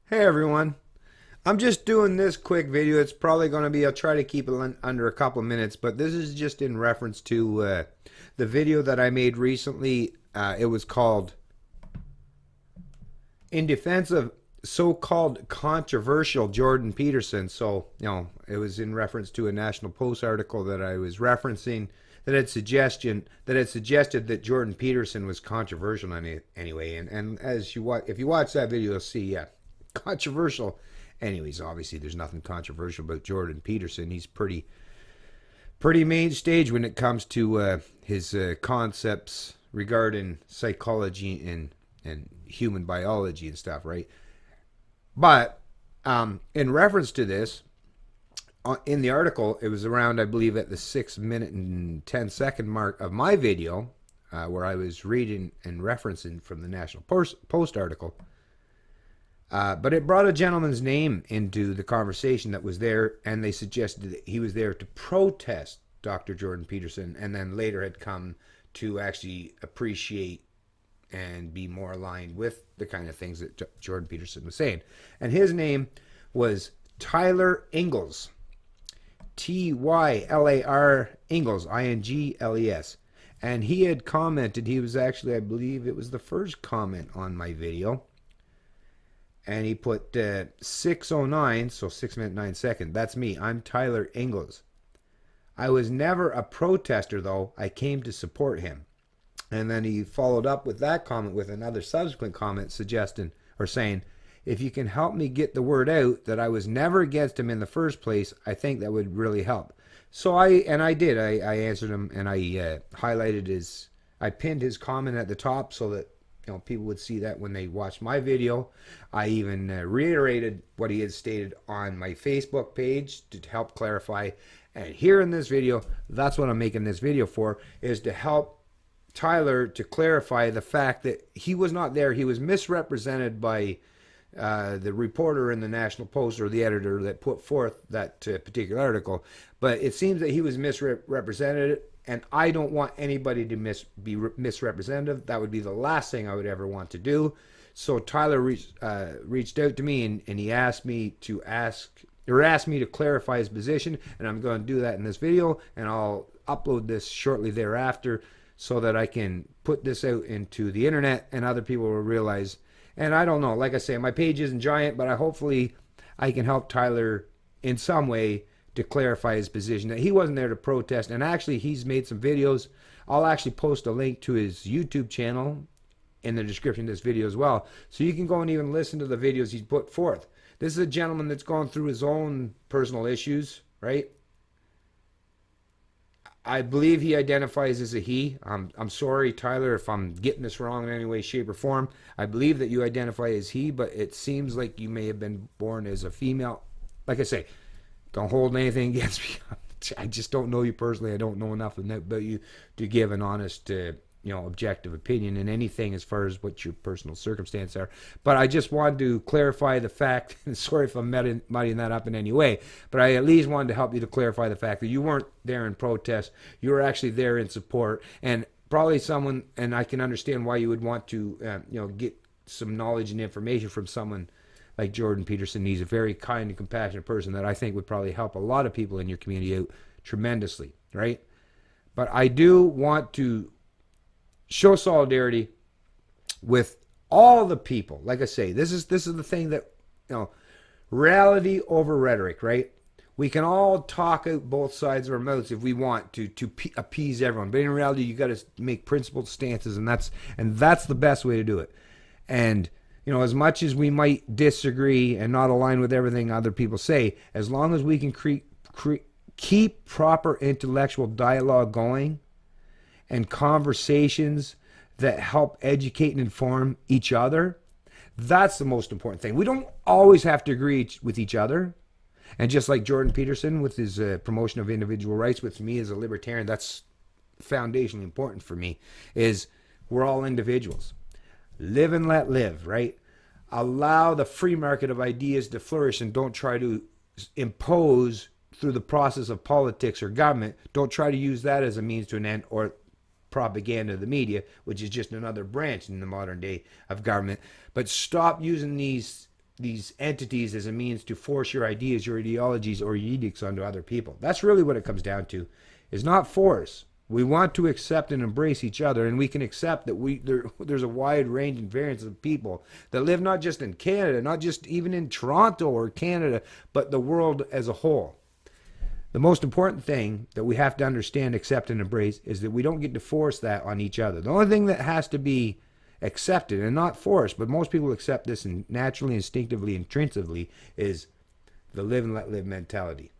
Hey everyone, I'm just doing this quick video. It's probably going to be, I'll try to keep it under a couple of minutes, but this is just in reference to the video that I made recently. It was called In Defense of So-Called Controversial Jordan Peterson. So, it was in reference to a National Post article that I was referencing that had suggested that Jordan Peterson was controversial anyway. And as you watch, if you watch that video, you'll see, yeah, controversial. Anyways, obviously there's nothing controversial about Jordan Peterson. He's pretty main stage when it comes to his concepts regarding psychology and human biology and stuff, right? But in reference to this, in the article, it was around, I believe, at the 6 minute and 10 second mark of my video, where I was reading and referencing from the National Post article. But it brought a gentleman's name into the conversation that was there, and they suggested that he was there to protest Dr. Jordan Peterson, and then later had come to actually appreciate and be more aligned with the kind of things that Jordan Peterson was saying. And his name was Tyler Engles. Tylar Engles, Ingles. And he had commented, he was actually, I believe it was the first comment on my video. And he put 6:09, so 6 minutes 9 seconds. That's me. I'm Tyler Engles. I was never a protester, though. I came to support him. And then he followed up with that comment with another subsequent comment suggesting or saying, if you can help me get the word out that I was never against him in the first place, I think that would really help. So I did. I answered him, and I highlighted I pinned his comment at the top so that people would see that when they watched my video. I even reiterated what he had stated on my Facebook page to help clarify. And here in this video, that's what I'm making this video for, is to help Tyler to clarify the fact that he was not there. He was misrepresented by the reporter in the National Post, or the editor that put forth that particular article. But it seems that he was misrepresented, and I don't want anybody to be misrepresented. That would be the last thing I would ever want to do. So Tyler reached out to me, and he asked me to clarify his position, and I'm going to do that in this video, and I'll upload this shortly thereafter so that I can put this out into the internet and other people will realize. And I don't know, like I say, my page isn't giant, but hopefully I can help Tyler in some way to clarify his position, that he wasn't there to protest. And actually, he's made some videos. I'll actually post a link to his YouTube channel in the description of this video as well, so you can go and even listen to the videos he's put forth. This is a gentleman that's gone through his own personal issues, right? I believe he identifies as a he. I'm sorry, Tyler, if I'm getting this wrong in any way, shape, or form. I believe that you identify as he, but it seems like you may have been born as a female. Like I say, don't hold anything against me. I just don't know you personally. I don't know enough about you to give an honest, objective opinion in anything as far as what your personal circumstances are. But I just wanted to clarify the fact, and sorry if I'm muddying that up in any way, but I at least wanted to help you to clarify the fact that you weren't there in protest. You were actually there in support, and probably someone, and I can understand why you would want to, get some knowledge and information from someone like Jordan Peterson. He's a very kind and compassionate person that I think would probably help a lot of people in your community out tremendously, right? But I do want to show solidarity with all the people. Like I say, this is the thing that, reality over rhetoric, right? We can all talk out both sides of our mouths if we want to appease everyone, but in reality, you got to make principled stances, and that's the best way to do it. And as much as we might disagree and not align with everything other people say, as long as we can keep proper intellectual dialogue going and conversations that help educate and inform each other, that's the most important thing. We don't always have to agree with each other. And just like Jordan Peterson with his promotion of individual rights, with me as a libertarian, that's foundationally important for me, is we're all individuals. Live and let live, right? Allow the free market of ideas to flourish, and don't try to impose through the process of politics or government. Don't try to use that as a means to an end, or propaganda of the media, which is just another branch in the modern day of government. But stop using these these entities as a means to force your ideas, your ideologies, or your edicts onto other people. That's really what it comes down to, is not force. We want to accept and embrace each other, and we can accept that there's a wide range and variance of people that live not just in Canada, not just even in Toronto or Canada, but the world as a whole. The most important thing that we have to understand, accept, and embrace is that we don't get to force that on each other. The only thing that has to be accepted and not forced, but most people accept this and naturally, instinctively, intrinsically, is the live and let live mentality.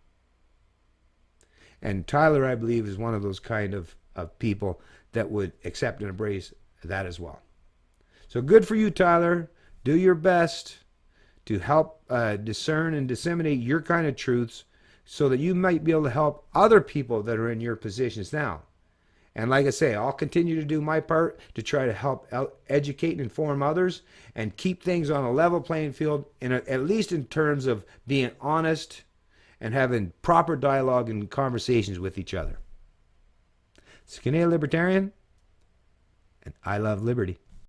And Tyler, I believe, is one of those kind of people that would accept and embrace that as well. So good for you, Tyler. Do your best to help discern and disseminate your kind of truths so that you might be able to help other people that are in your positions now. And like I say, I'll continue to do my part to try to help educate and inform others and keep things on a level playing field, at least in terms of being honest and having proper dialogue and conversations with each other. It's Canadian Libertarian, and I love liberty.